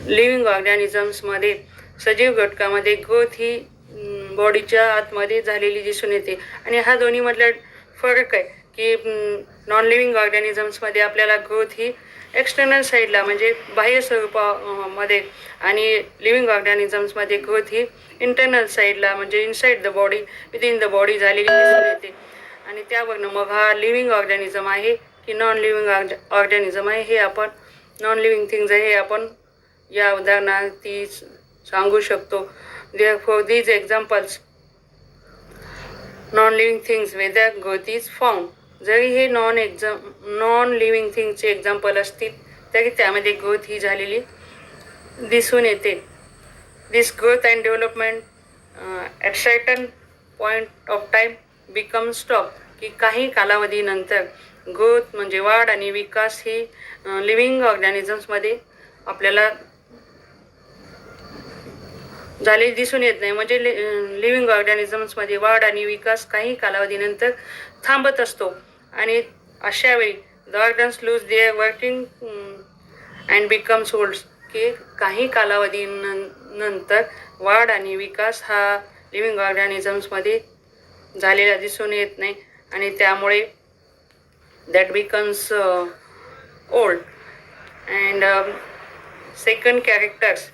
Living ऑर्गॅनिझम्समध्ये सजीव घटकामध्ये growth ही बॉडीच्या आतमध्ये झालेली दिसून येते. आणि हा दोन्हीमधला फरक आहे की नॉन लिव्हिंग ऑर्गॅनिझम्समध्ये आपल्याला ग्रोथ ही एक्सटर्नल साईडला म्हणजे बाह्य स्वरूपामध्ये आणि लिव्हिंग ऑर्गॅनिझम्समध्ये ग्रोथ ही इंटरनल साईडला म्हणजे inside the body within the body झालेली दिसून येते. आणि त्यावरनं मग हा लिव्हिंग ऑर्गॅनिझम आहे की नॉन लिव्हिंग ऑर्गॅनिझम आहे हे आपण नॉन लिव्हिंग थिंग्स आहे हे आपण या उदाहरणात ती सांगू शकतो. Therefore, these examples non-living things whether growth is found. जरी हे नॉन लिव्हिंग थिंगचे एक्झाम्पल असतील तरी त्यामध्ये ग्रोथ ही झालेली दिसून येते. This growth and development at certain point of time become stop की काही कालावधीनंतर ग्रोथ म्हणजे वाढ आणि विकास ही लिव्हिंग ऑर्गॅनिझम्समध्ये आपल्याला झालेली दिसून येत नाही. म्हणजे लिव्हिंग ऑर्गॅनिझम्समध्ये वाढ आणि विकास काही कालावधीनंतर थांबत असतो. आणि अशा वेळी the organs lose their working and becomes old की काही कालावधीनंतर वाढ आणि विकास हा लिव्हिंग ऑर्गॅनिझम्समध्ये झालेला दिसून येत नाही आणि त्यामुळे that becomes old. And second characters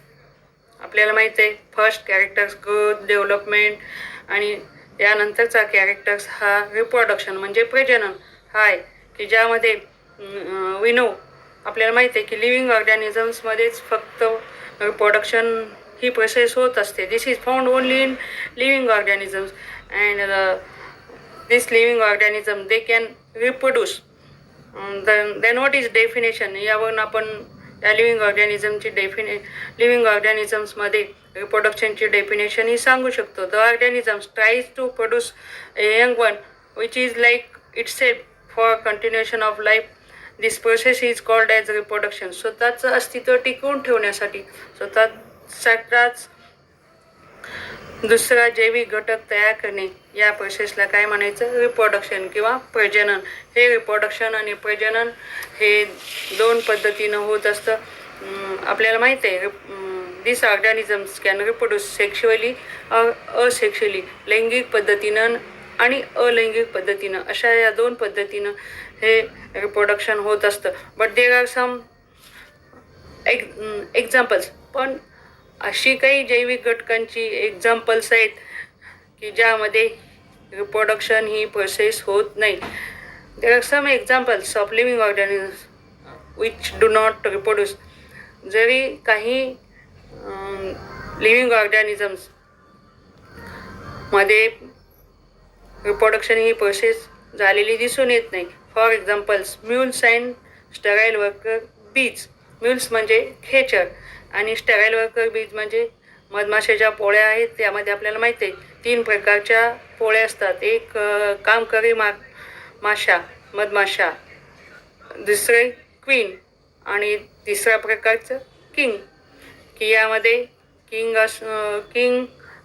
आपल्याला माहीत आहे. फर्स्ट कॅरेक्टर्स ग्रोथ डेव्हलपमेंट आणि यानंतरचा कॅरेक्टर्स हा रिप्रोडक्शन म्हणजे प्रजनन हा आहे की ज्यामध्ये विनो आपल्याला माहीत आहे की लिव्हिंग ऑर्गॅनिझम्समध्येच फक्त रिप्रोडक्शन ही प्रोसेस होत असते. This is found only in living organisms and this living organism they can reproduce. Then what is definition यावरून आपण या लिव्हिंग ऑर्गॅनिझमची लिव्हिंग ऑर्गॅनिझम्समध्ये रिप्रोडक्शनची डेफिनेशन ही सांगू शकतो. The organisms tries to produce a young one which is like itself for continuation of life. This process is called as reproduction. स्वतःचं अस्तित्व टिकवून ठेवण्यासाठी स्वतःच दुसरा जैविक घटक तयार करणे या प्रोसेसला काय म्हणायचं रिप्रोडक्शन किंवा प्रजनन. हे रिप्रोडक्शन आणि प्रजनन हे दोन पद्धतीनं होत असतं. आपल्याला माहीत आहे this organisms can reproduce sexually asexually लैंगिक पद्धतीनं आणि अलैंगिक पद्धतीनं अशा या दोन पद्धतीनं हे रिप्रोडक्शन होत असतं. But there are some examples. पण अशी काही जैविक घटकांची एक्झाम्पल्स आहेत की ज्यामध्ये रिप्रोडक्शन ही प्रोसेस होत नाही. There are some examples of living organisms which do not reproduce. जरी काही लिव्हिंग ऑर्गॅनिझम्स मध्ये रिप्रोडक्शन ही प्रोसेस झालेली दिसून येत नाही. For examples mules and sterile worker bees. Mules म्हणजे खेचर आणि स्टराईल वर्कर बीज म्हणजे मधमाशाच्या पोळ्या आहेत. त्यामध्ये आपल्याला माहिती आहे 3 प्रकारच्या पोळ्या असतात. एक कामकरी माशा मधमाशा, दुसरे क्वीन आणि तिसऱ्या प्रकारचं किंग की यामध्ये किंग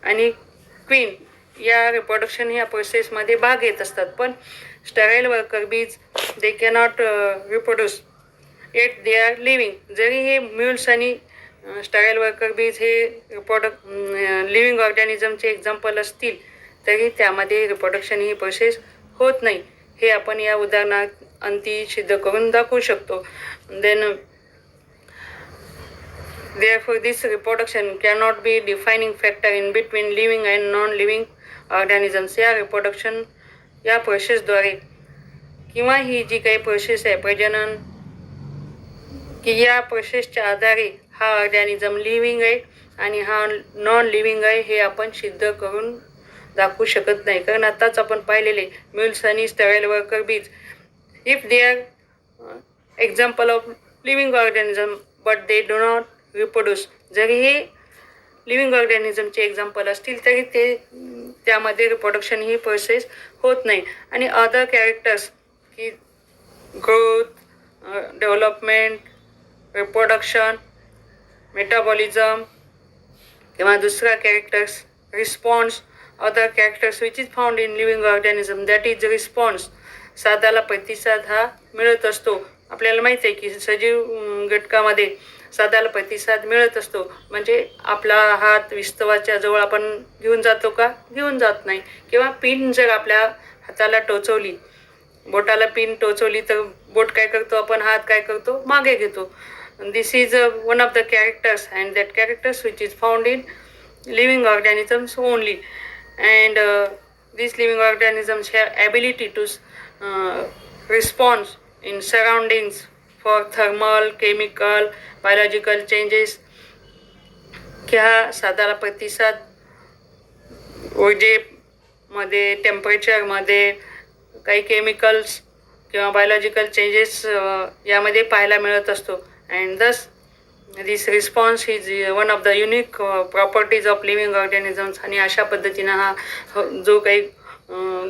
आणि क्वीन या रिप्रोडक्शन ह्या प्रोसेसमध्ये भाग घेत असतात. पण स्टराईल वर्कर बीज दे cannot reproduce yet they are living. जरी हे म्युल्स आणि स्टराईल वर्कर बीज हे लिव्हिंग ऑर्गॅनिझमचे एक्झाम्पल असतील तरी त्यामध्ये रिप्रोडक्शन ही प्रोसेस होत नाही. हे आपण या उदाहरणात अंती सिद्ध करून दाखवू शकतो. Then therefore this reproduction cannot be defining factor in between living and non-living organisms. या रिप्रोडक्शन या प्रोसेसद्वारे किंवा ही जी काही प्रोसेस आहे प्रजनन की या प्रोसेसच्या आधारे हा ऑर्गॅनिझम लिव्हिंग आहे आणि हा नॉन लिव्हिंग आहे हे आपण सिद्ध करून दाखवू शकत नाही. कारण आताच आपण पाहिलेले म्युल्स आणि स्टराईल वर्कर बीज if they are example of living organism but they do not reproduce. जरी हे लिव्हिंग ऑर्गॅनिझमचे एक्झाम्पल असतील तरी त्यामध्ये रिप्रोडक्शन ही प्रोसेस होत नाही. आणि अदर कॅरेक्टर्स की ग्रोथ डेव्हलपमेंट रिप्रोडक्शन मेटाबॉलिझम किंवा दुसरा characters response. Other characters which is found in living organism that is response. साधाला प्रतिसाद हा मिळत असतो. आपल्याला माहिती आहे की सजीव घटकामध्ये साधाला प्रतिसाद मिळत असतो. म्हणजे आपला हात विस्तवाच्या जवळ आपण घेऊन जातो का? घेऊन जात नाही. किंवा पिन जर आपल्या हाताला टोचवली, बोटाला पिन टोचवली तर बोट काय करतो आपण, हात काय करतो, मागे घेतो. This is one of the characters and that characters which is found in living organisms only. And these living organisms have ability to respond in surroundings for thermal, chemical, biological changes. ह्या साधारण प्रतिसाद ऊर्जेमध्ये, टेम्परेचरमध्ये, काही chemicals किंवा biological changes यामध्ये पाहायला मिळत असतो. अँड दस दिस response is one of the unique properties of living organisms. आणि अशा पद्धतीनं हा जो काही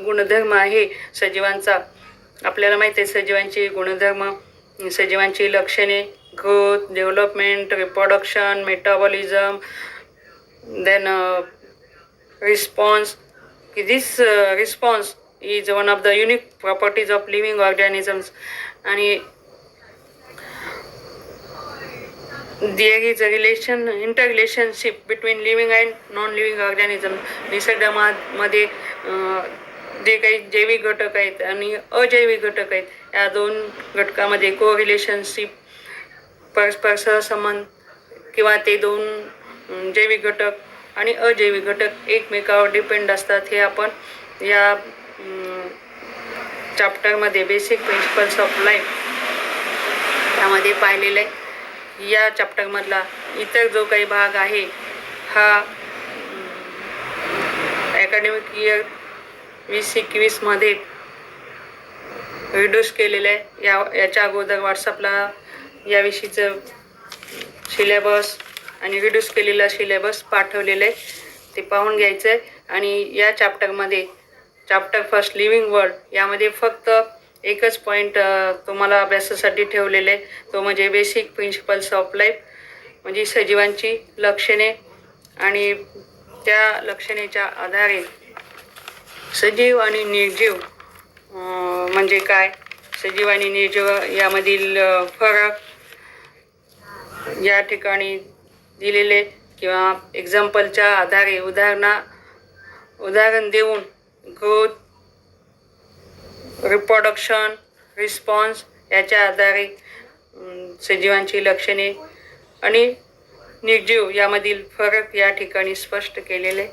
गुणधर्म आहे सजीवांचा, आपल्याला माहिती आहे सजीवांची गुणधर्म, सजीवांची लक्षणे, growth, development, reproduction, metabolism, then response. This response is one of the unique properties of living organisms. आणि there is a interrelationship between living and non-living organism. निसर्गामध्ये जे काही जैविक घटक आहेत आणि अजैविक घटक आहेत, या दोन घटकामध्ये कोरिलेशनशिप, परस्पर सहसंबंध, किंवा ते दोन जैविक घटक आणि अजैविक घटक एकमेकावर डिपेंड असतात. हे आपण या चॅप्टरमध्ये बेसिक प्रिन्सिपल्स ऑफ लाईफ त्यामध्ये पाहिलेलं आहे. या चॅप्टरमधला इतर जो काही भाग आहे हा अकॅडमिक इयर 2021मध्ये रिड्यूस केलेलं आहे. याच्या अगोदर व्हॉट्सअपला याविषयीचं सिलेबस आणि रिड्यूस केलेला सिलेबस पाठवलेलं आहे, ते पाहून घ्यायचं आहे. आणि या चॅप्टरमध्ये चॅप्टर फर्स्ट लिव्हिंग वर्ल्ड यामध्ये फक्त एकच पॉईंट तुम्हाला अभ्यासासाठी ठेवलेले आहे, तो म्हणजे बेसिक प्रिन्सिपल्स ऑफ लाईफ, म्हणजे सजीवांची लक्षणे. आणि त्या लक्षणेच्या आधारे सजीव आणि निर्जीव म्हणजे काय, सजीव आणि निर्जीव यामधील फरक या ठिकाणी दिलेले, किंवा एक्झाम्पलच्या आधारे उदाहरण देऊन ग्रोथ, रिप्रोडक्शन, रिस्पॉन्स याच्या आधारे सजीवांची लक्षणे आणि निर्जीव यामधील फरक या ठिकाणी स्पष्ट केलेले.